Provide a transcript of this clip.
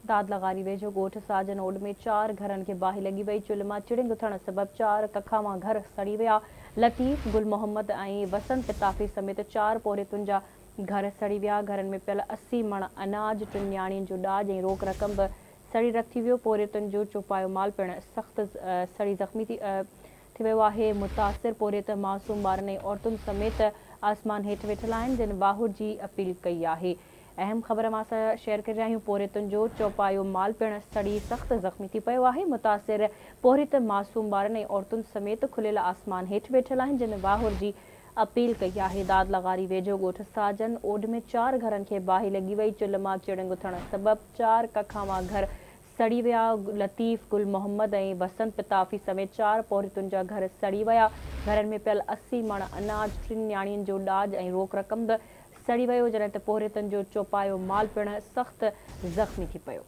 दाद लगारी वेझो ॻोठ साजन ओड में 4 घरनि खे बाहि लॻी वई। चुल्ह मां चिड़िंग थियण सबबि 4 कखा मां घर सड़ी विया। लतीफ़, गुल मोहम्मद ऐं वसंत पिताफ़ी समेत 4 पोरितुनि जा घर सड़ी विया। घरनि में पियल 80 मण अनाज, 3 न्याणियुनि जो ॾाज ऐं रोक रक़म बि सड़ी रखी वियो। पोरितुनि जो चोपायो माल पिणु सख़्तु सड़ी ज़ख़्मी थी वियो आहे। मुतासिर पोरित मासूम ॿारनि ऐं औरतुनि समेत आसमान हेठि वेठल आहिनि, जिन वाहुर जी अपील कई आहे। अहम ख़बर मां शेयर करे रहिया आहियूं। पोरितुनि जो चौपायो माल पिणु सड़ी सख़्तु ज़ख़्मी थी पियो आहे। मुतासिर पोरित मासूम ॿारनि ऐं औरतुनि समेत खुलियल आसमान हेठि वेठल आहिनि, जिन वाहुर जी अपील कई आहे। दाद लगारी वेझो ॻोठ साजन ओड में 4 घरनि खे बाहि लॻी वई। चुल्ह मां चिड़िंग थियण सबबि 4 कखा मां घर सड़ी विया। लतीफ़, गुल मोहम्मद ऐं वसंत पिताफ़ी समेत 4 पोरितुनि जा घर सड़ी विया। घरनि में पियल 80 मण अनाज, 3 न्याणियुनि जो ॾाज ऐं रोक रक़म बि सड़ी वियो, जॾहिं त पोरितुनि जो चौपायो माल पिणु सख़्तु ज़ख़्मी थी पियो।